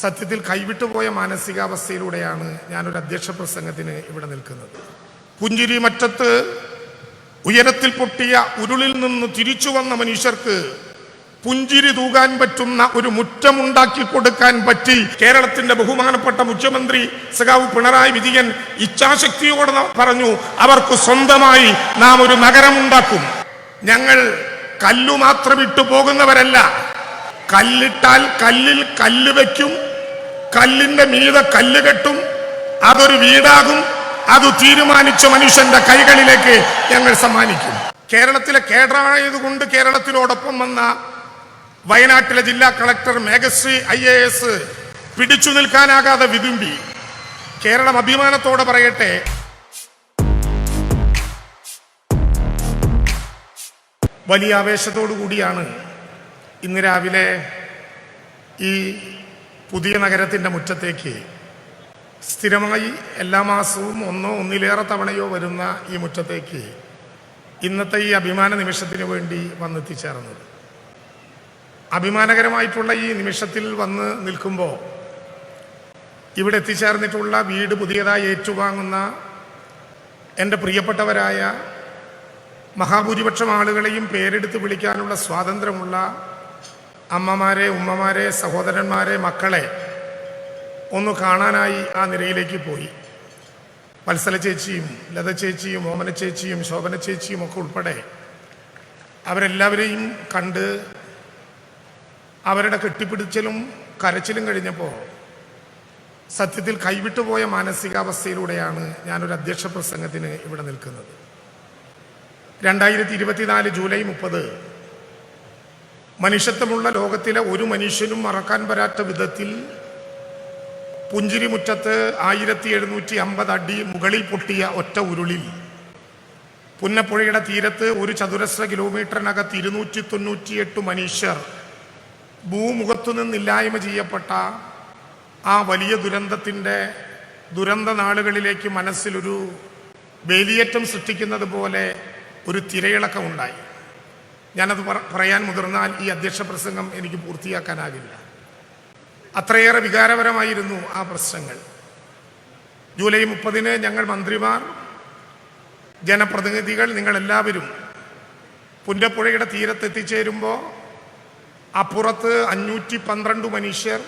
സത്യത്തിൽ കൈവിട്ടുപോയ മാനസികാവസ്ഥയിലൂടെയാണ് ഞാനൊരു അധ്യക്ഷ പ്രസംഗത്തിന് ഇവിടെ നിൽക്കുന്നത്. പുഞ്ചിരി മറ്റത്ത് ഉയരത്തിൽ പൊട്ടിയ ഉരുളിൽ നിന്ന് തിരിച്ചു വന്ന മനുഷ്യർക്ക് പുഞ്ചിരി തൂകാൻ പറ്റുന്ന ഒരു മുറ്റമുണ്ടാക്കി കൊടുക്കാൻ പറ്റി. കേരളത്തിന്റെ ബഹുമാനപ്പെട്ട മുഖ്യമന്ത്രി സഖാവ് പിണറായി വിജയൻ ഇച്ഛാശക്തിയോടെ പറഞ്ഞു, അവർക്ക് സ്വന്തമായി നാം ഒരു നഗരമുണ്ടാക്കും. ഞങ്ങൾ കല്ലു മാത്രം ഇട്ടു പോകുന്നവരല്ല, കല്ലിട്ടാൽ കല്ലിൽ കല്ല് വെക്കും, കല്ലിന്റെ മീതെ കല്ല് കെട്ടും, അതൊരു വീടാകും. അത് തീരുമാനിച്ച മനുഷ്യന്റെ കൈകളിലേക്ക് ഞങ്ങൾ സമ്മാനിക്കും. കേരളത്തിലെ കേഡറായതുകൊണ്ട് കേരളത്തിനോടൊപ്പം വന്ന വയനാട്ടിലെ ജില്ലാ കളക്ടർ മേഘശ്രീ IAS പിടിച്ചു നിൽക്കാനാകാതെ വിതുമ്പി. കേരളം അഭിമാനത്തോടെ പറയട്ടെ, വലിയ ആവേശത്തോടു കൂടിയാണ് ഇന്ന് രാവിലെ ഈ പുതിയ നഗരത്തിൻ്റെ മുറ്റത്തേക്ക് സ്ഥിരമായി എല്ലാ മാസവും ഒന്നിലേറെ തവണയോ വരുന്ന ഈ മുറ്റത്തേക്ക് ഇന്നത്തെ ഈ അഭിമാന നിമിഷത്തിന് വേണ്ടി വന്നെത്തിച്ചേർന്നത്. അഭിമാനകരമായിട്ടുള്ള ഈ നിമിഷത്തിൽ വന്ന് നിൽക്കുമ്പോൾ ഇവിടെ എത്തിച്ചേർന്നിട്ടുള്ള വീട് പുതിയതായി ഏറ്റുവാങ്ങുന്ന എൻ്റെ പ്രിയപ്പെട്ടവരായ മഹാഭൂരിപക്ഷം ആളുകളെയും പേരെടുത്ത് വിളിക്കാനുള്ള സ്വാതന്ത്ര്യമുള്ള അമ്മമാരെ, ഉമ്മമാരെ, സഹോദരന്മാരെ, മക്കളെ ഒന്ന് കാണാനായി ആ നിരയിലേക്ക് പോയി. വത്സല ചേച്ചിയും ലത ചേച്ചിയും ഓമന ചേച്ചിയും ശോഭന ചേച്ചിയും ഒക്കെ ഉൾപ്പെടെ അവരെല്ലാവരെയും കണ്ട് അവരുടെ കെട്ടിപ്പിടിച്ചലും കരച്ചിലും കഴിഞ്ഞപ്പോൾ സത്യത്തിൽ കൈവിട്ടുപോയ മാനസികാവസ്ഥയിലൂടെയാണ് ഞാനൊരു അധ്യക്ഷ പ്രസംഗത്തിന് ഇവിടെ നിൽക്കുന്നത്. 2024 ജൂലൈ 30 മനുഷ്യത്വമുള്ള ലോകത്തിലെ ഒരു മനുഷ്യനും മറക്കാൻ വരാത്ത വിധത്തിൽ പുഞ്ചിരിമുറ്റത്ത് 1750 അടി മുകളിൽ പൊട്ടിയ ഒറ്റ ഉരുളിൽ പുന്നപ്പുഴയുടെ തീരത്ത് ഒരു ചതുരശ്ര കിലോമീറ്ററിനകത്ത് 298 മനുഷ്യർ ഭൂമുഖത്തു നിന്നില്ലായ്മ ചെയ്യപ്പെട്ട ആ വലിയ ദുരന്ത നാളുകളിലേക്ക് മനസ്സിലൊരു വേലിയേറ്റം സൃഷ്ടിക്കുന്നത് പോലെ ഒരു തിരയിളക്കം ഉണ്ടായി. ഞാനത് പറയാൻ മുതിർന്നാൽ ഈ അധ്യക്ഷ പ്രസംഗം എനിക്ക് പൂർത്തിയാക്കാനാകില്ല. അത്രയേറെ വികാരപരമായിരുന്നു ആ പ്രശ്നങ്ങൾ. ജൂലൈ 30 ഞങ്ങൾ മന്ത്രിമാർ, ജനപ്രതിനിധികൾ, നിങ്ങളെല്ലാവരും പുന്നപ്പുഴയുടെ തീരത്തെത്തിച്ചേരുമ്പോൾ അപ്പുറത്ത് 512 മനുഷ്യർ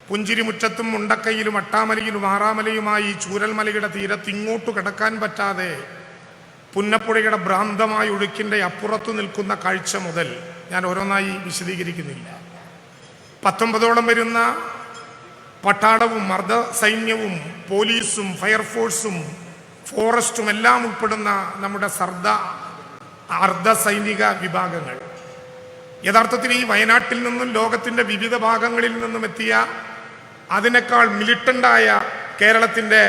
പുഞ്ചിരിമുറ്റത്തും മുണ്ടക്കയിലും അട്ടാമലയിലും ആറാമലയുമായി ചൂരൽമലയുടെ തീരത്ത് ഇങ്ങോട്ട് കിടക്കാൻ പറ്റാതെ പുന്നപ്പുഴയുടെ ഭ്രാന്തമായ ഒഴുക്കിൻ്റെ അപ്പുറത്തു നിൽക്കുന്ന കാഴ്ച മുതൽ ഞാൻ ഓരോന്നായി വിശദീകരിക്കുന്നില്ല. 19ഓളം വരുന്ന പട്ടാളവും അർദ്ധസൈന്യവും പോലീസും ഫയർഫോഴ്സും ഫോറസ്റ്റും എല്ലാം ഉൾപ്പെടുന്ന നമ്മുടെ അർദ്ധസൈനിക വിഭാഗങ്ങൾ യഥാർത്ഥത്തിൽ ഈ വയനാട്ടിൽ നിന്നും ലോകത്തിൻ്റെ വിവിധ ഭാഗങ്ങളിൽ നിന്നും എത്തിയ അതിനേക്കാൾ മിലിറ്റൻ്റായ കേരളത്തിൻ്റെ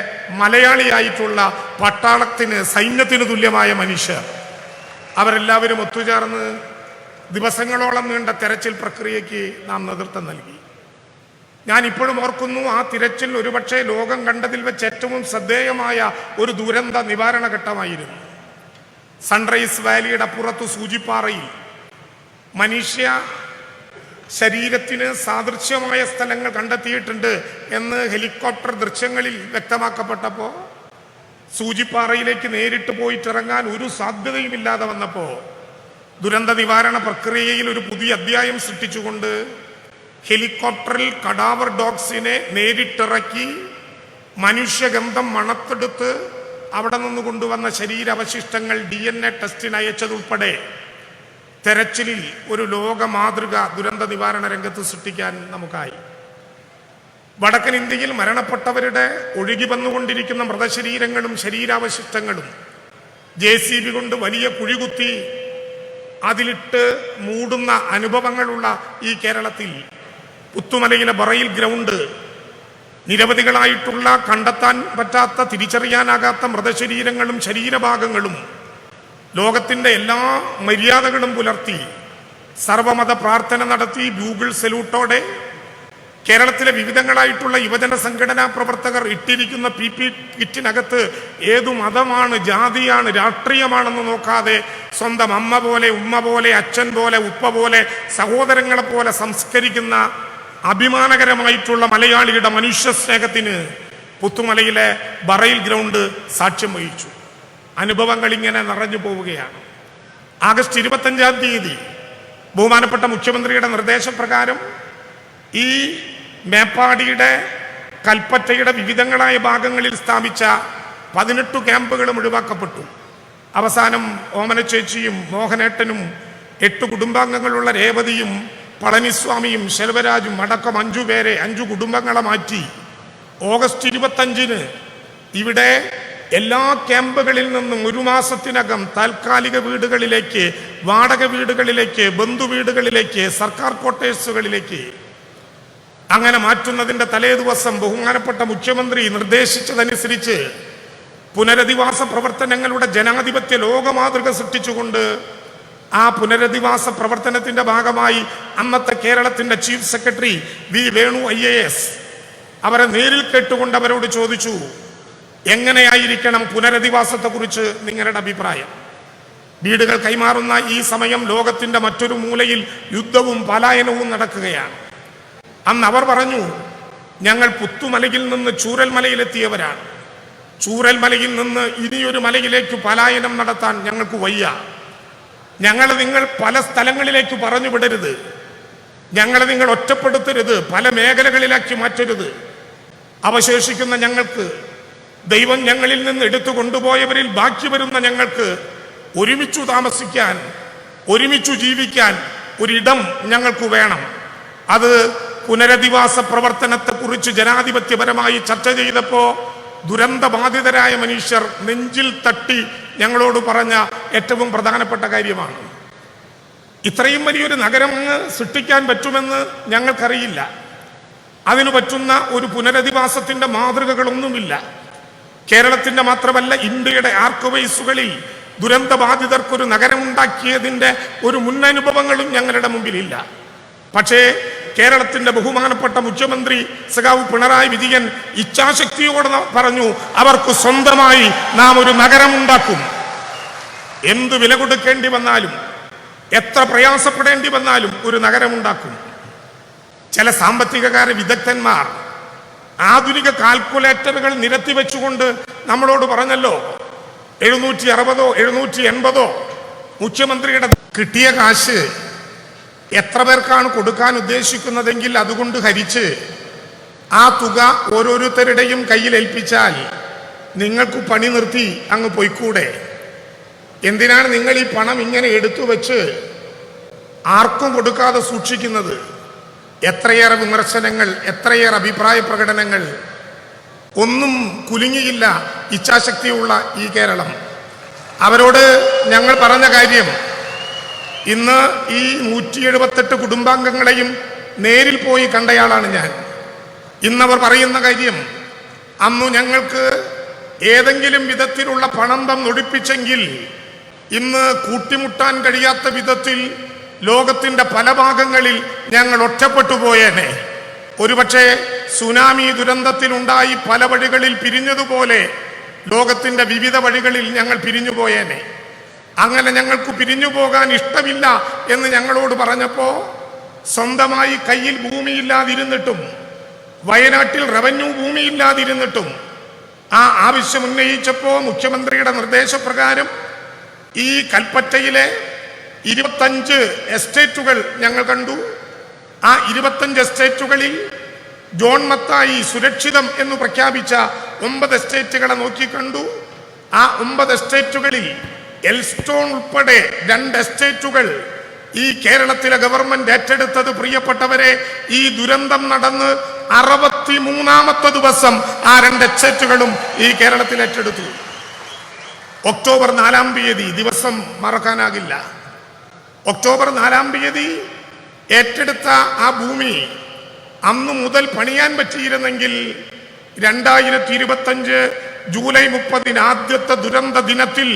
മലയാളിയായിട്ടുള്ള പട്ടാളത്തിന്, സൈന്യത്തിന് തുല്യമായ മനുഷ്യർ, അവരെല്ലാവരും ഒത്തുചേർന്ന് ദിവസങ്ങളോളം നീണ്ട തെരച്ചിൽ പ്രക്രിയയ്ക്ക് നാം നേതൃത്വം നൽകി. ഞാൻ ഇപ്പോഴും ഓർക്കുന്നു, ആ തിരച്ചിൽ ഒരുപക്ഷെ ലോകം കണ്ടതിൽ വെച്ച് ഏറ്റവും ശ്രദ്ധേയമായ ഒരു ദുരന്ത നിവാരണ ഘട്ടമായിരുന്നു. സൺറൈസ് വാലിയുടെ അപ്പുറത്ത് സൂചിപ്പാറയിൽ മനുഷ്യ ശരീരത്തിന് സാദൃശ്യമായ സ്ഥലങ്ങൾ കണ്ടെത്തിയിട്ടുണ്ട് എന്ന് ഹെലികോപ്റ്റർ ദൃശ്യങ്ങളിൽ വ്യക്തമാക്കപ്പെട്ടപ്പോൾ സൂചിപ്പാറയിലേക്ക് നേരിട്ട് പോയിട്ടിറങ്ങാൻ ഒരു സാധ്യതയുമില്ലാതെ വന്നപ്പോൾ ദുരന്ത നിവാരണ പ്രക്രിയയിൽ ഒരു പുതിയ അധ്യായം സൃഷ്ടിച്ചുകൊണ്ട് ഹെലികോപ്റ്ററിൽ കഡാവർ ഡോഗ്സിനെ നേരിട്ടിറക്കി മനുഷ്യഗന്ധം മണത്തെടുത്ത് അവിടെ നിന്ന് കൊണ്ടുവന്ന ശരീരാവശിഷ്ടങ്ങൾ DNA ടെസ്റ്റിന് അയച്ചതുൾപ്പെടെ തെരച്ചിലിൽ ഒരു ലോക മാതൃക ദുരന്ത നിവാരണ രംഗത്ത് സൃഷ്ടിക്കാൻ നമുക്കായി. വടക്കൻ ഇന്ത്യയിൽ മരണപ്പെട്ടവരുടെ ഒഴുകി വന്നുകൊണ്ടിരിക്കുന്ന മൃതശരീരങ്ങളും ശരീരാവശിഷ്ടങ്ങളും JCB കൊണ്ട് വലിയ കുഴികുത്തി അതിലിട്ട് മൂടുന്ന അനുഭവങ്ങളുള്ള ഈ കേരളത്തിൽ പുത്തുമലയിലെ ബറയിൽ ഗ്രൗണ്ട് നിരവധികളായിട്ടുള്ള കണ്ടെത്താൻ പറ്റാത്ത, തിരിച്ചറിയാനാകാത്ത മൃതശരീരങ്ങളും ശരീരഭാഗങ്ങളും ലോകത്തിൻ്റെ എല്ലാ മര്യാദകളും പുലർത്തി സർവമത പ്രാർത്ഥന നടത്തി ബ്യൂഗിൾ സല്യൂട്ടോടെ കേരളത്തിലെ വിവിധങ്ങളായിട്ടുള്ള യുവജന സംഘടനാ പ്രവർത്തകർ ഇട്ടിരിക്കുന്ന PP കിറ്റിനകത്ത് ഏതു മതമാണ്, ജാതിയാണ്, രാഷ്ട്രീയമാണെന്ന് നോക്കാതെ സ്വന്തം അമ്മ പോലെ, ഉമ്മ പോലെ, അച്ഛൻ പോലെ, ഉപ്പ പോലെ, സഹോദരങ്ങളെ പോലെ സംസ്കരിക്കുന്ന അഭിമാനകരമായിട്ടുള്ള മലയാളിയുടെ മനുഷ്യ സ്നേഹത്തിന് പുത്തുമലയിലെ ബറയിൽ ഗ്രൗണ്ട് സാക്ഷ്യം വഹിച്ചു. അനുഭവങ്ങൾ ഇങ്ങനെ നിറഞ്ഞു പോവുകയാണ്. ആഗസ്റ്റ് 25-ാം തീയതി ബഹുമാനപ്പെട്ട മുഖ്യമന്ത്രിയുടെ നിർദ്ദേശപ്രകാരം ഈ മേപ്പാടിയുടെ കൽപ്പറ്റയുടെ വിവിധങ്ങളായ ഭാഗങ്ങളിൽ സ്ഥാപിച്ച 18 ക്യാമ്പുകളും ഒഴിവാക്കപ്പെട്ടു. അവസാനം ഓമനച്ചേച്ചിയും മോഹനേട്ടനും 8 കുടുംബാംഗങ്ങളുള്ള രേവതിയും പളനിസ്വാമിയും ശെൽവരാജും അടക്കം 5 പേരെ 5 കുടുംബങ്ങളെ മാറ്റി ഓഗസ്റ്റ് 25-ന് ഇവിടെ എല്ലാ ക്യാമ്പുകളിൽ നിന്നും 1 മാസത്തിനകം താൽക്കാലിക വീടുകളിലേക്ക്, വാടക വീടുകളിലേക്ക്, ബന്ധുവീടുകളിലേക്ക്, സർക്കാർ ക്വാർട്ടേഴ്സുകളിലേക്ക് അങ്ങനെ മാറ്റുന്നതിൻ്റെ തലേ ദിവസം ബഹുമാനപ്പെട്ട മുഖ്യമന്ത്രി നിർദ്ദേശിച്ചതനുസരിച്ച് പുനരധിവാസ പ്രവർത്തനങ്ങളുടെ ജനാധിപത്യ ലോകമാതൃക സൃഷ്ടിച്ചുകൊണ്ട് ആ പുനരധിവാസ പ്രവർത്തനത്തിന്റെ ഭാഗമായി അന്നത്തെ കേരളത്തിന്റെ chief secretary V Venu IAS അവരെ നേരിൽ കേട്ടുകൊണ്ട് അവരോട് ചോദിച്ചു, എങ്ങനെയായിരിക്കണം പുനരധിവാസത്തെക്കുറിച്ച് നിങ്ങളുടെ അഭിപ്രായം? വീടുകൾ കൈമാറുന്ന ഈ സമയം ലോകത്തിന്റെ മറ്റൊരു മൂലയിൽ യുദ്ധവും പലായനവും നടക്കുകയാണ്. അന്ന് അവർ പറഞ്ഞു, ഞങ്ങൾ പുത്തുമലയിൽ നിന്ന് ചൂരൽമലയിലെത്തിയവരാണ്. ചൂരൽമലയിൽ നിന്ന് ഇനിയൊരു മലയിലേക്ക് പലായനം നടത്താൻ ഞങ്ങൾക്ക് വയ്യ. നിങ്ങൾ പല സ്ഥലങ്ങളിലേക്ക് പറഞ്ഞു വിടരുത്. നിങ്ങൾ ഒറ്റപ്പെടുത്തരുത്. പല മേഖലകളിലാക്കി മാറ്റരുത്. അവശേഷിക്കുന്ന ഞങ്ങൾക്ക്, ദൈവം ഞങ്ങളിൽ നിന്ന് എടുത്തു കൊണ്ടുപോയവരിൽ ബാക്കി വരുന്ന ഞങ്ങൾക്ക് ഒരുമിച്ചു താമസിക്കാൻ, ഒരുമിച്ചു ജീവിക്കാൻ ഒരിടം ഞങ്ങൾക്ക് വേണം. അത് പുനരധിവാസ പ്രവർത്തനത്തെക്കുറിച്ച് ജനാധിപത്യപരമായി ചർച്ച ചെയ്തപ്പോൾ ദുരന്തബാധിതരായ മനുഷ്യർ നെഞ്ചിൽ തട്ടി ഞങ്ങളോട് പറഞ്ഞ ഏറ്റവും പ്രധാനപ്പെട്ട കാര്യമാണ്. ഇത്രയും വലിയൊരു നഗരം സൃഷ്ടിക്കാൻ പറ്റുമെന്ന് ഞങ്ങൾക്കറിയില്ല. അതിനു പറ്റുന്ന ഒരു പുനരധിവാസത്തിന്റെ മാതൃകകളൊന്നുമില്ല. കേരളത്തിന്റെ മാത്രമല്ല, ഇന്ത്യയുടെ ആർക്കവൈസുകളിൽ ദുരന്തബാധിതർക്കൊരു നഗരമുണ്ടാക്കിയതിൻ്റെ ഒരു മുന്നനുഭവങ്ങളും ഞങ്ങളുടെ മുമ്പിലില്ല. പക്ഷേ കേരളത്തിന്റെ ബഹുമാനപ്പെട്ട മുഖ്യമന്ത്രി സഖാവ് പിണറായി വിജയൻ ഇച്ഛാശക്തിയോടെ പറഞ്ഞു, അവർക്ക് സ്വന്തമായി നാം ഒരു നഗരമുണ്ടാക്കും. എന്ത് വില കൊടുക്കേണ്ടി വന്നാലും, എത്ര പ്രയാസപ്പെടേണ്ടി വന്നാലും ഒരു നഗരമുണ്ടാക്കും. ചില സാമ്പത്തികകാര്യ വിദഗ്ധന്മാർ ആധുനിക കാൽക്കുലേറ്ററുകൾ നിരത്തി വെച്ചുകൊണ്ട് നമ്മളോട് പറഞ്ഞല്ലോ, 760 780 മുഖ്യമന്ത്രിയുടെ കിട്ടിയ കാശ് എത്ര പേർക്കാണ് കൊടുക്കാൻ ഉദ്ദേശിക്കുന്നതെങ്കിൽ അതുകൊണ്ട് ഹരിച്ച് ആ തുക ഓരോരുത്തരുടെയും കയ്യിൽ ഏൽപ്പിച്ചാൽ നിങ്ങൾക്ക് പണി നിർത്തി അങ്ങ് പോയിക്കൂടെ? എന്തിനാണ് നിങ്ങൾ ഈ പണം ഇങ്ങനെ എടുത്തു വെച്ച് ആർക്കും കൊടുക്കാതെ സൂക്ഷിക്കുന്നത്? എത്രയേറെ വിമർശനങ്ങൾ, എത്രയേറെ അഭിപ്രായ പ്രകടനങ്ങൾ. ഒന്നും കുലുങ്ങിയില്ല ഇച്ഛാശക്തിയുള്ള ഈ കേരളം. അവരോട് ഞങ്ങൾ പറഞ്ഞ കാര്യം, ഇന്ന് ഈ 178 കുടുംബാംഗങ്ങളെയും നേരിൽ പോയി കണ്ടയാളാണ് ഞാൻ. ഇന്നവർ പറയുന്ന കാര്യം, അന്നു ഞങ്ങൾക്ക് ഏതെങ്കിലും വിധത്തിലുള്ള പണം തന്നൊഴിപ്പിച്ചെങ്കിൽ ഇന്ന് കൂട്ടിമുട്ടാൻ കഴിയാത്ത വിധത്തിൽ ലോകത്തിന്റെ പല ഭാഗങ്ങളിൽ ഞങ്ങൾ ഒറ്റപ്പെട്ടു പോയേനെ. ഒരുപക്ഷെ സുനാമി ദുരന്തത്തിലുണ്ടായി പല വഴികളിൽ പിരിഞ്ഞതുപോലെ ലോകത്തിന്റെ വിവിധ വഴികളിൽ ഞങ്ങൾ പിരിഞ്ഞു പോയേനെ. അങ്ങനെ ഞങ്ങൾക്ക് പിരിഞ്ഞു പോകാൻ ഇഷ്ടമില്ല എന്ന് ഞങ്ങളോട് പറഞ്ഞപ്പോൾ, സ്വന്തമായി കയ്യിൽ ഭൂമിയില്ലാതിരുന്നിട്ടും വയനാട്ടിൽ റവന്യൂ ഭൂമിയില്ലാതിരുന്നിട്ടും ആ ആവശ്യം ഉന്നയിച്ചപ്പോൾ മുഖ്യമന്ത്രിയുടെ നിർദ്ദേശപ്രകാരം ഈ കൽപ്പറ്റയിലെ 25 എസ്റ്റേറ്റുകൾ ഞങ്ങൾ കണ്ടു. ആ 25 എസ്റ്റേറ്റുകളിൽ ജോൺ മത്തായി സുരക്ഷിതം എന്ന് പ്രഖ്യാപിച്ച 9 എസ്റ്റേറ്റുകളെ നോക്കിക്കണ്ടു. ആ 9 എസ്റ്റേറ്റുകളിൽ എൽസ്റ്റോൺ ഉൾപ്പെടെ 2 എസ്റ്റേറ്റുകൾ ഈ കേരളത്തിലെ ഗവൺമെന്റ് ഏറ്റെടുത്തത്, പ്രിയപ്പെട്ടവരെ, ഈ ദുരന്തം നടന്ന് 63ാമത്തെ ദിവസം ആ 2 എസ്റ്റേറ്റുകളും ഈ കേരളത്തിൽ ഏറ്റെടുത്തു. ഒക്ടോബർ 4-ാം തീയതി ദിവസം മറക്കാനാകില്ല. ഒക്ടോബർ 4-ാം തീയതി ഏറ്റെടുത്ത ആ ഭൂമി അന്നു മുതൽ പണിയാൻ പറ്റിയിരുന്നെങ്കിൽ 2025 ജൂലൈ 30 ആദ്യത്തെ ദുരന്ത ദിനത്തിൽ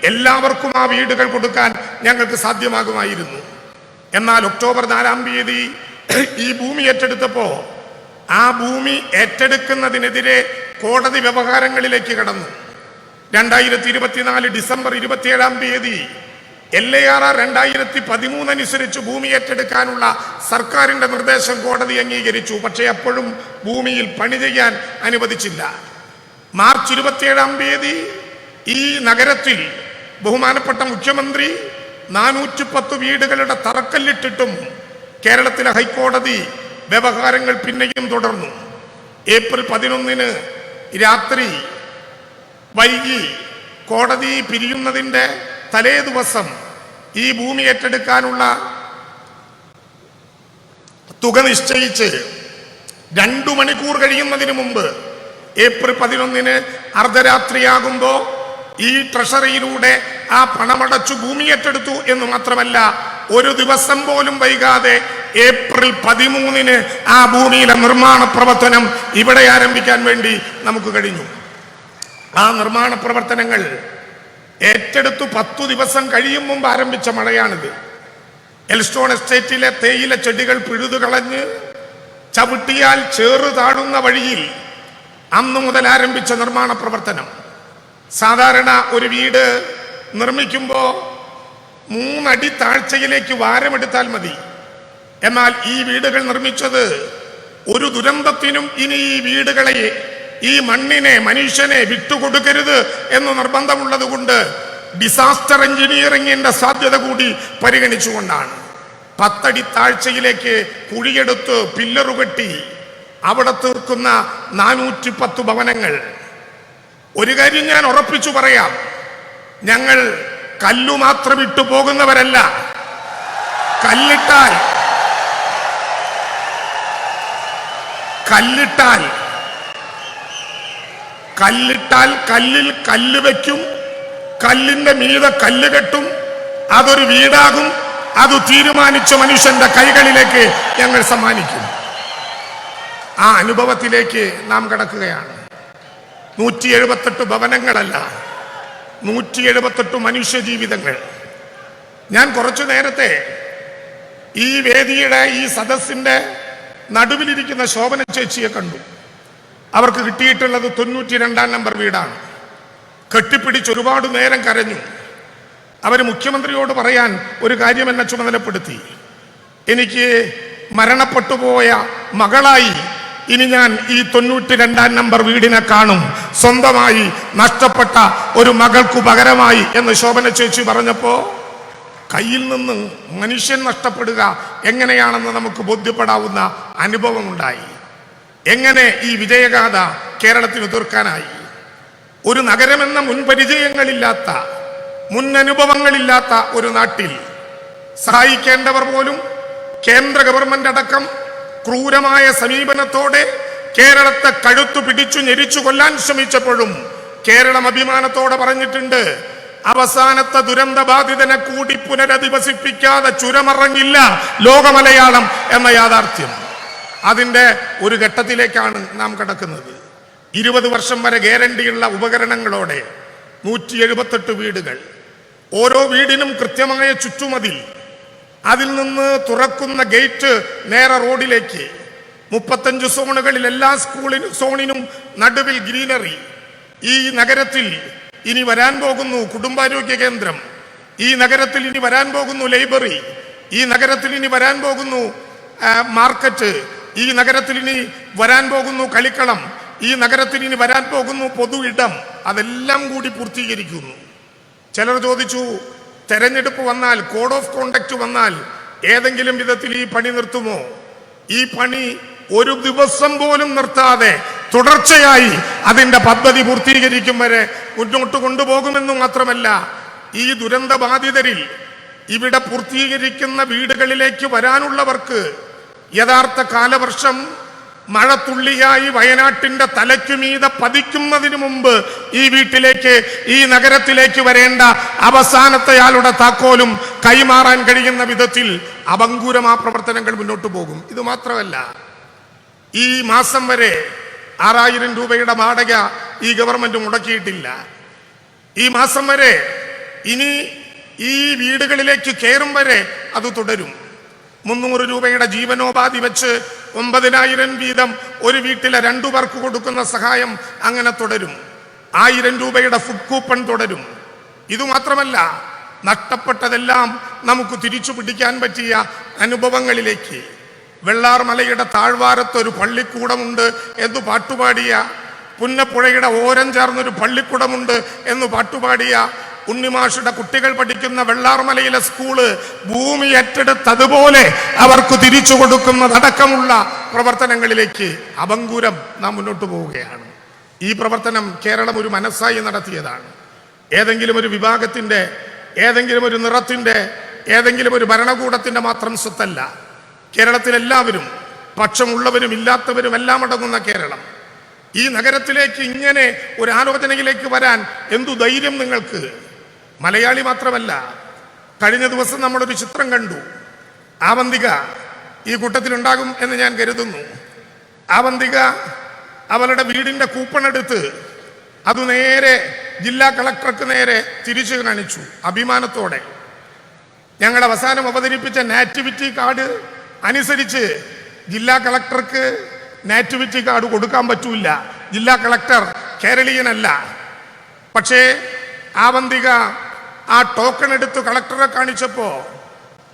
എല്ലാവർക്കും ആ വീടുകൾ കൊടുക്കാൻ ഞങ്ങൾക്ക് സാധ്യമാകുമായിരുന്നു. എന്നാൽ ഒക്ടോബർ 4-ാം തീയതി ഈ ഭൂമി ഏറ്റെടുത്തപ്പോൾ ആ ഭൂമി ഏറ്റെടുക്കുന്നതിനെതിരെ കോടതി വ്യവഹാരങ്ങളിലേക്ക് കടന്നു. 2024 ഡിസംബർ 27-ാം തീയതി LAR 2013 അനുസരിച്ച് ഭൂമി ഏറ്റെടുക്കാനുള്ള സർക്കാരിന്റെ നിർദ്ദേശം കോടതി അംഗീകരിച്ചു. പക്ഷേ അപ്പോഴും ഭൂമിയിൽ പണി ചെയ്യാൻ അനുവദിച്ചില്ല. മാർച്ച് 27-ാം തീയതി ഈ നഗരത്തിൽ ബഹുമാനപ്പെട്ട മുഖ്യമന്ത്രി 410 വീടുകളുടെ തറക്കല്ലിട്ടിട്ടും കേരളത്തിലെ ഹൈക്കോടതി വ്യവഹാരങ്ങൾ പിന്നെയും തുടർന്നു. ഏപ്രിൽ 11 രാത്രി വൈകി കോടതി പിരിയുന്നതിൻ്റെ തലേ ദിവസം ഈ ഭൂമി ഏറ്റെടുക്കാനുള്ള തുക നിശ്ചയിച്ച് 2 മണിക്കൂർ കഴിയുന്നതിന് മുമ്പ് ഏപ്രിൽ 11 അർദ്ധരാത്രിയാകുമ്പോൾ ഈ ട്രഷറിയിലൂടെ ആ പണമടച്ചു ഭൂമി ഏറ്റെടുത്തു എന്ന് മാത്രമല്ല, ഒരു ദിവസം പോലും വൈകാതെ ഏപ്രിൽ 13 ആ ഭൂമിയിലെ നിർമ്മാണ പ്രവർത്തനം ഇവിടെ ആരംഭിക്കാൻ വേണ്ടി നമുക്ക് കഴിഞ്ഞു. ആ നിർമ്മാണ പ്രവർത്തനങ്ങൾ ഏറ്റെടുത്തു 10 ദിവസം കഴിയും മുമ്പ് ആരംഭിച്ച മഴയാണിത്. എൽസ്റ്റോൺ എസ്റ്റേറ്റിലെ തേയില ചെടികൾ പിഴുതുകളഞ്ഞ് ചവിട്ടിയാൽ ചേറു താഴുന്ന വഴിയിൽ അന്നു മുതൽ ആരംഭിച്ച നിർമ്മാണ പ്രവർത്തനം. സാധാരണ ഒരു വീട് നിർമ്മിക്കുമ്പോൾ 3 അടി താഴ്ചയിലേക്ക് വാരമെടുത്താൽ മതി. എന്നാൽ ഈ വീടുകൾ നിർമ്മിച്ചത് ഒരു ദുരന്തത്തിനും ഇനി ഈ വീടുകളെ, ഈ മണ്ണിനെ, മനുഷ്യനെ വിട്ടുകൊടുക്കരുത് എന്ന് നിർബന്ധമുള്ളത് കൊണ്ട് ഡിസാസ്റ്റർ എഞ്ചിനീയറിംഗിന്റെ സാധ്യത കൂടി പരിഗണിച്ചുകൊണ്ടാണ് 10 അടി താഴ്ചയിലേക്ക് കുഴിയെടുത്ത് പില്ലറുകെട്ടി അവിടെ തീർക്കുന്ന 410 ഭവനങ്ങൾ. ഒരു കാര്യം ഞാൻ ഉറപ്പിച്ചു പറയാം, ഞങ്ങൾ കല്ലു മാത്രം ഇട്ടു പോകുന്നവരല്ല. കല്ലിട്ടാൽ കല്ലിൽ കല്ല് വയ്ക്കും, കല്ലിന്റെ മീതെ കല്ല് കെട്ടും, അതൊരു വീടാകും. അത് തീരുമാനിച്ച മനുഷ്യന്റെ കൈകളിലേക്ക് ഞങ്ങൾ സമ്മാനിക്കും. ആ അനുഭവത്തിലേക്ക് നാം കടക്കുകയാണ്. 178 ഭവനങ്ങളല്ല, 178 മനുഷ്യ ജീവിതങ്ങൾ. ഞാൻ കുറച്ചു നേരത്തെ ഈ വേദിയുടെ, ഈ സദസ്സിന്റെ നടുവിലിരിക്കുന്ന ശോഭന ചേച്ചിയെ കണ്ടു. അവർക്ക് കിട്ടിയിട്ടുള്ളത് 92-ാം നമ്പർ വീടാണ്. കെട്ടിപ്പിടിച്ച് ഒരുപാട് നേരം കരഞ്ഞു. അവർ മുഖ്യമന്ത്രിയോട് പറയാൻ ഒരു കാര്യം എന്നെ ചുമതലപ്പെടുത്തി. എനിക്ക് മരണപ്പെട്ടുപോയ മകളായി ഇനി ഞാൻ ഈ 92-ാം നമ്പർ വീടിനെ കാണും, സ്വന്തമായി നഷ്ടപ്പെട്ട ഒരു മകൾക്കു പകരമായി എന്ന് ശോഭന ചേച്ചി പറഞ്ഞപ്പോ കയ്യിൽ നിന്ന് മനുഷ്യൻ നഷ്ടപ്പെടുക എങ്ങനെയാണെന്ന് നമുക്ക് ബോധ്യപ്പെടാവുന്ന അനുഭവമുണ്ടായി. എങ്ങനെ ഈ വിജയഗാഥ കേരളത്തിന് തീർക്കാനായി? ഒരു നഗരമെന്ന മുൻപരിചയങ്ങളില്ലാത്ത, മുൻ അനുഭവങ്ങളില്ലാത്ത ഒരു നാട്ടിൽ സഹായിക്കേണ്ടവർ പോലും കേന്ദ്ര ഗവൺമെന്റ് അടക്കം ക്രൂരമായ സമീപനത്തോടെ കേരളത്തെ കഴുത്തു പിടിച്ചു ഞെരിച്ചു കൊല്ലാൻ ശ്രമിച്ചപ്പോഴും കേരളം അഭിമാനത്തോടെ പറഞ്ഞിട്ടുണ്ട്, അവസാനത്തെ ദുരന്ത ബാധിതനെ കൂടി പുനരധിവസിപ്പിക്കാതെ ചുരമറങ്ങില്ല ലോകമലയാളം എന്ന യാഥാർത്ഥ്യം. അതിൻ്റെ ഒരു ഘട്ടത്തിലേക്കാണ് നാം കടക്കുന്നത്. 20 വർഷം വരെ ഗ്യാരണ്ടിയുള്ള ഉപകരണങ്ങളോടെ 178 വീടുകൾ, ഓരോ വീടിനും കൃത്യമായ ചുറ്റുമതിൽ, അതിൽ നിന്ന് തുറക്കുന്ന ഗേറ്റ് നേരെ റോഡിലേക്ക്, 35 സോണുകളിൽ എല്ലാ സോണിനും നടുവിൽ ഗ്രീനറി. ഈ നഗരത്തിൽ ഇനി വരാൻ പോകുന്നു കുടുംബാരോഗ്യ കേന്ദ്രം, ഈ നഗരത്തിൽ ഇനി വരാൻ പോകുന്നു ലൈബ്രറി, ഈ നഗരത്തിൽ ഇനി വരാൻ പോകുന്നു മാർക്കറ്റ്, ഈ നഗരത്തിൽ ഇനി വരാൻ പോകുന്നു കളിക്കളം, ഈ നഗരത്തിൽ ഇനി വരാൻ പോകുന്നു പൊതു ഇടം. അതെല്ലാം കൂടി പൂർത്തീകരിക്കുന്നു. ചിലർ ചോദിച്ചു, തെരഞ്ഞെടുപ്പ് വന്നാൽ, കോഡ് ഓഫ് കോണ്ടക്ട് വന്നാൽ ഏതെങ്കിലും വിധത്തിൽ ഈ പണി നിർത്തുമോ? ഈ പണി ഒരു ദിവസം പോലും നിർത്താതെ തുടർച്ചയായി അതിൻ്റെ പദ്ധതി പൂർത്തീകരിക്കും വരെ മുന്നോട്ട് കൊണ്ടുപോകുമെന്ന് മാത്രമല്ല, ഈ ദുരന്ത ബാധിതരിൽ ഇവിടെ പൂർത്തീകരിക്കുന്ന വീടുകളിലേക്ക് വരാനുള്ളവർക്ക് യഥാർത്ഥ കാലവർഷം മഴത്തുള്ളിയായി വയനാട്ടിന്റെ തലയ്ക്കുമീതെ പതിക്കുന്നതിന് മുമ്പ് ഈ വീട്ടിലേക്ക്, ഈ നഗരത്തിലേക്ക് വരേണ്ട അവസാനത്തെയാളുടെ താക്കോലും കൈമാറാൻ കഴിയുന്ന വിധത്തിൽ അഭംഗുരമാ പ്രവർത്തനങ്ങൾ മുന്നോട്ട് പോകും. ഇത് മാത്രമല്ല, ഈ മാസം വരെ 6000 രൂപയുടെ വാടക ഈ ഗവൺമെന്റ് മുടക്കിയിട്ടില്ല. ഈ മാസം വരെ, ഇനി ഈ വീടുകളിലേക്ക് കയറും വരെ അത് തുടരും. 300 രൂപയുടെ ജീവനോപാധി വെച്ച് 9000 വീതം ഒരു വീട്ടിലെ 2 പേർക്ക് കൊടുക്കുന്ന സഹായം അങ്ങനെ തുടരും. 1000 രൂപയുടെ ഫുഡ് കൂപ്പൺ തുടരും. ഇതുമാത്രമല്ല, നഷ്ടപ്പെട്ടതെല്ലാം നമുക്ക് തിരിച്ചു പിടിക്കാൻ പറ്റിയ അനുഭവങ്ങളിലേക്ക്, വെള്ളാർമലയുടെ താഴ്വാരത്തൊരു പള്ളിക്കൂടമുണ്ട് എന്ന് പാട്ടുപാടിയ, പുന്നപ്പുഴയുടെ ഓരം ചേർന്നൊരു പള്ളിക്കൂടമുണ്ട് എന്ന് പാട്ടുപാടിയ ഉണ്ണിമാഷുടെ കുട്ടികൾ പഠിക്കുന്ന വെള്ളാർമലയിലെ സ്കൂള് ഭൂമി ഏറ്റെടുത്തതുപോലെ അവർക്ക് തിരിച്ചു കൊടുക്കുന്നതടക്കമുള്ള പ്രവർത്തനങ്ങളിലേക്ക് അഭംഗുരം നാം മുന്നോട്ട് പോവുകയാണ്. ഈ പ്രവർത്തനം കേരളം ഒരു മനസ്സായി നടത്തിയതാണ്. ഏതെങ്കിലും ഒരു വിഭാഗത്തിൻ്റെ, ഏതെങ്കിലും ഒരു നിറത്തിൻ്റെ, ഏതെങ്കിലും ഒരു ഭരണകൂടത്തിൻ്റെ മാത്രം സ്വത്തല്ല. കേരളത്തിലെല്ലാവരും, പക്ഷമുള്ളവരും ഇല്ലാത്തവരും എല്ലാം അടങ്ങുന്ന കേരളം. ഈ നഗരത്തിലേക്ക് ഇങ്ങനെ ഒരു ആലോചനയിലേക്ക് വരാൻ എന്തു ധൈര്യം നിങ്ങൾക്ക്? മലയാളി മാത്രമല്ല, കഴിഞ്ഞ ദിവസം നമ്മളൊരു ചിത്രം കണ്ടു. ആവന്തിക ഈ കൂട്ടത്തിലുണ്ടാകും എന്ന് ഞാൻ കരുതുന്നു. ആവന്തിക അവളുടെ വീടിൻ്റെ കൂപ്പൺ എടുത്ത് അത് നേരെ ജില്ലാ കളക്ടർക്ക് നേരെ തിരിച്ചു കാണിച്ചു അഭിമാനത്തോടെ. ഞങ്ങൾ അവസാനം അവതരിപ്പിച്ച നാറ്റിവിറ്റി കാർഡ് അനുസരിച്ച് ജില്ലാ കളക്ടർക്ക് നാറ്റിവിറ്റി കാർഡ് കൊടുക്കാൻ പറ്റൂല. ജില്ലാ കളക്ടർ കേരളീയനല്ല. പക്ഷേ ആവന്തിക ആ ടോക്കൺ എടുത്ത് കളക്ടറെ കാണിച്ചപ്പോൾ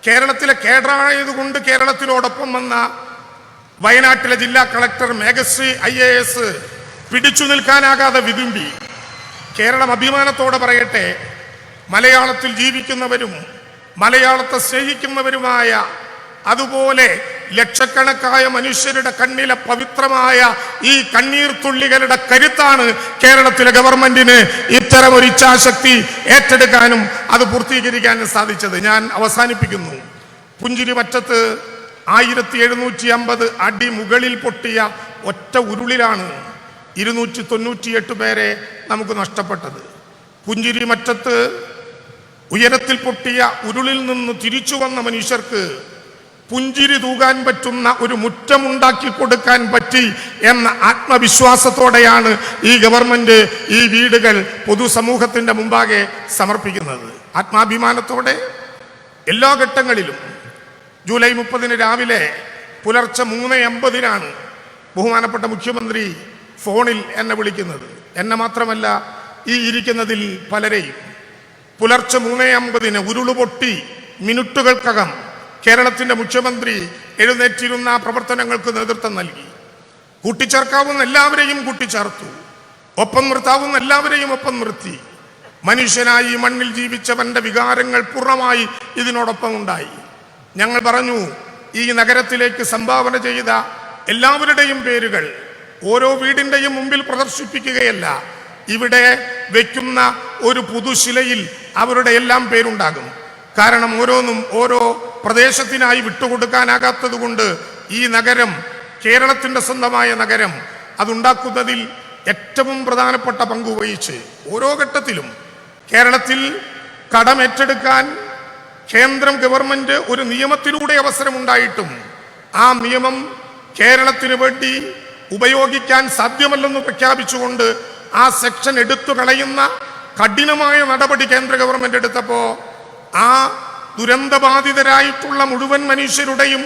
കേരളത്തിലെ കേഡറായതുകൊണ്ട് കേരളത്തിനോടൊപ്പം വന്ന വയനാട്ടിലെ ജില്ലാ കളക്ടർ മേഘശ്രീ IAS പിടിച്ചു നിൽക്കാനാകാതെ വിതുമ്പി. കേരളം അഭിമാനത്തോടെ പറയട്ടെ, മലയാളത്തിൽ ജീവിക്കുന്നവരും മലയാളത്തെ സ്നേഹിക്കുന്നവരുമായ അതുപോലെ ലക്ഷക്കണക്കായ മനുഷ്യരുടെ കണ്ണിലെ പവിത്രമായ ഈ കണ്ണീർ തുള്ളികളുടെ കരുത്താണ് കേരളത്തിലെ ഗവൺമെന്റിന് ഇത്തരം ഒരു ഇച്ഛാശക്തി ഏറ്റെടുക്കാനും അത് പൂർത്തീകരിക്കാനും സാധിച്ചത്. ഞാൻ അവസാനിപ്പിക്കുന്നു. പുഞ്ചിരിമറ്റത്ത് 1750 അടി മുകളിൽ പൊട്ടിയ ഒറ്റ ഉരുളിലാണ് 298 പേരെ നമുക്ക് നഷ്ടപ്പെട്ടത്. പുഞ്ചിരിമറ്റത്ത് ഉയരത്തിൽ പൊട്ടിയ ഉരുളിൽ നിന്ന് തിരിച്ചു വന്ന മനുഷ്യർക്ക് പുഞ്ചിരി തൂകാൻ പറ്റുന്ന ഒരു മുറ്റമുണ്ടാക്കി കൊടുക്കാൻ പറ്റി എന്ന ആത്മവിശ്വാസത്തോടെയാണ് ഈ ഗവൺമെന്റ് ഈ വീടുകൾ പൊതുസമൂഹത്തിന്റെ മുമ്പാകെ സമർപ്പിക്കുന്നത്. ആത്മാഭിമാനത്തോടെ എല്ലാ ഘട്ടങ്ങളിലും. ജൂലൈ 30 രാവിലെ പുലർച്ചെ 3:50 ബഹുമാനപ്പെട്ട മുഖ്യമന്ത്രി ഫോണിൽ എന്നെ വിളിക്കുന്നത്. എന്നെ മാത്രമല്ല, ഈ ഇരിക്കുന്നതിൽ പലരെയും. പുലർച്ചെ 3:50 ഉരുളുപൊട്ടി മിനിറ്റുകൾക്കകം കേരളത്തിന്റെ മുഖ്യമന്ത്രി എഴുന്നേറ്റിരുന്ന പ്രവർത്തനങ്ങൾക്ക് നേതൃത്വം നൽകി. കൂട്ടിച്ചേർക്കാവുന്ന എല്ലാവരെയും കൂട്ടിച്ചേർത്തു, ഒപ്പം നിർത്താവുന്ന എല്ലാവരെയും ഒപ്പം നിർത്തി. മനുഷ്യനായി മണ്ണിൽ ജീവിച്ചവന്റെ വികാരങ്ങൾ പൂർണ്ണമായി ഇതിനോടൊപ്പം ഉണ്ടായി. ഞങ്ങൾ പറഞ്ഞു, ഈ നഗരത്തിലേക്ക് സംഭാവന ചെയ്ത എല്ലാവരുടെയും പേരുകൾ ഓരോ വീടിൻ്റെയും മുമ്പിൽ പ്രദർശിപ്പിക്കുകയല്ല, ഇവിടെ വയ്ക്കുന്ന ഒരു പുതുശിലയിൽ അവരുടെ എല്ലാം പേരുണ്ടാകും. കാരണം ഓരോന്നും ഓരോ പ്രദേശത്തിനായി വിട്ടുകൊടുക്കാനാകാത്തത് കൊണ്ട് ഈ നഗരം, കേരളത്തിൻ്റെ സ്വന്തമായ നഗരം, അതുണ്ടാക്കുന്നതിൽ ഏറ്റവും പ്രധാനപ്പെട്ട പങ്ക് വഹിച്ച് ഓരോ ഘട്ടത്തിലും കേരളത്തിൽ കടമേറ്റെടുക്കാൻ കേന്ദ്രം ഗവൺമെന്റ് ഒരു നിയമത്തിലൂടെ അവസരമുണ്ടായിട്ടും ആ നിയമം കേരളത്തിന് വേണ്ടി ഉപയോഗിക്കാൻ സാധ്യമല്ലെന്ന് പ്രഖ്യാപിച്ചുകൊണ്ട് ആ സെക്ഷൻ എടുത്തു കളയുന്ന കഠിനമായ നടപടി കേന്ദ്ര ഗവൺമെന്റ് എടുത്തപ്പോൾ ആ ദുരന്തബാധിതരായിട്ടുള്ള മുഴുവൻ മനുഷ്യരുടെയും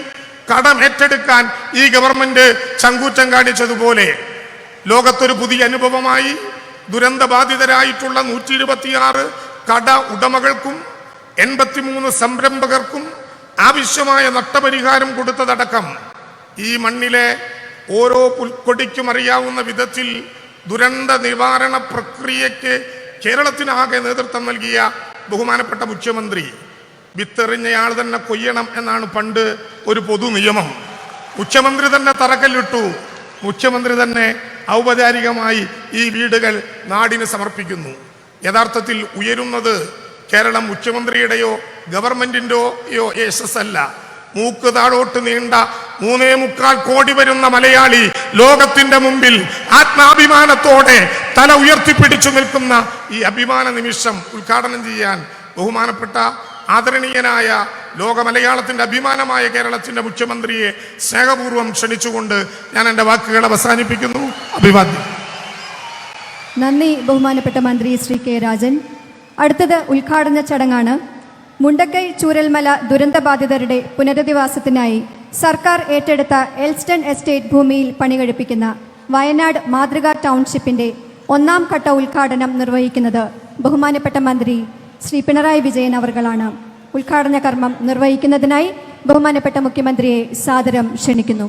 കടമേറ്റെടുക്കാൻ ഈ ഗവൺമെന്റ് ചങ്കൂറ്റം കാണിച്ചതുപോലെ ലോകത്തൊരു പുതിയ അനുഭവമായി ദുരന്തബാധിതരായിട്ടുള്ള 126 കട ഉടമകൾക്കും 83 സംരംഭകർക്കും ആവശ്യമായ നഷ്ടപരിഹാരം കൊടുത്തതടക്കം ഈ മണ്ണിലെ ഓരോ പുൽക്കൊടിക്കും അറിയാവുന്ന വിധത്തിൽ ദുരന്ത നിവാരണ പ്രക്രിയയ്ക്ക് കേരളത്തിനാകെ നേതൃത്വം നൽകിയ ബഹുമാനപ്പെട്ട മുഖ്യമന്ത്രി, വിത്തെറിഞ്ഞയാൾ തന്നെ കൊയ്യണം എന്നാണ് പണ്ട് ഒരു പൊതു നിയമം. മുഖ്യമന്ത്രി തന്നെ തറക്കല്ലിട്ടു. മുഖ്യമന്ത്രി തന്നെ ഔപചാരികമായി ഈ വീടുകൾ നാടിന് സമർപ്പിക്കുന്നു. യഥാർത്ഥത്തിൽ ഉയരുന്നത് കേരളം മുഖ്യമന്ത്രിയുടെയോ ഗവൺമെന്റിൻ്റെയോ യശസ്സല്ല. മൂക്ക് താഴോട്ട് നീണ്ട 3.25 കോടി വരുന്ന മലയാളി ലോകത്തിന്റെ മുമ്പിൽ ആത്മാഭിമാനത്തോടെ തല ഉയർത്തിപ്പിടിച്ചു നിൽക്കുന്ന ഈ അഭിമാന നിമിഷം ഉദ്ഘാടനം ചെയ്യാൻ ബഹുമാനപ്പെട്ട ആദരണീയനായ ലോക മലയാളത്തിന്റെ അഭിമാനമായ കേരളത്തിന്റെ മുഖ്യമന്ത്രിയെ സ്നേഹപൂർവ്വം ക്ഷണിച്ചുകൊണ്ട് ഞാൻ എൻ്റെ വാക്കുകൾ അവസാനിപ്പിക്കുന്നു. അഭിവാദ്യം. നന്ദി ബഹുമാനപ്പെട്ട മന്ത്രി ശ്രീ കെ രാജൻ. അടുത്തത് ഉദ്ഘാടന ചടങ്ങാണ്. മുണ്ടക്കൈ ചൂരൽമല ദുരന്തബാധിതരുടെ പുനരധിവാസത്തിനായി സർക്കാർ ഏറ്റെടുത്ത എൽസ്റ്റൺ എസ്റ്റേറ്റ് ഭൂമിയിൽ പണികഴിപ്പിക്കുന്ന വയനാട് മാതൃകാ ടൗൺഷിപ്പിന്റെ 1ാം ഘട്ട ഉദ്ഘാടനം നിർവഹിക്കുന്നത് ബഹുമാനപ്പെട്ട മന്ത്രി ശ്രീ പിണറായി വിജയൻ അവർകളാണ്. ഉദ്ഘാടന കർമ്മം നിർവഹിക്കുന്നതിനായി ബഹുമാനപ്പെട്ട മുഖ്യമന്ത്രിയെ സാദരം ക്ഷണിക്കുന്നു.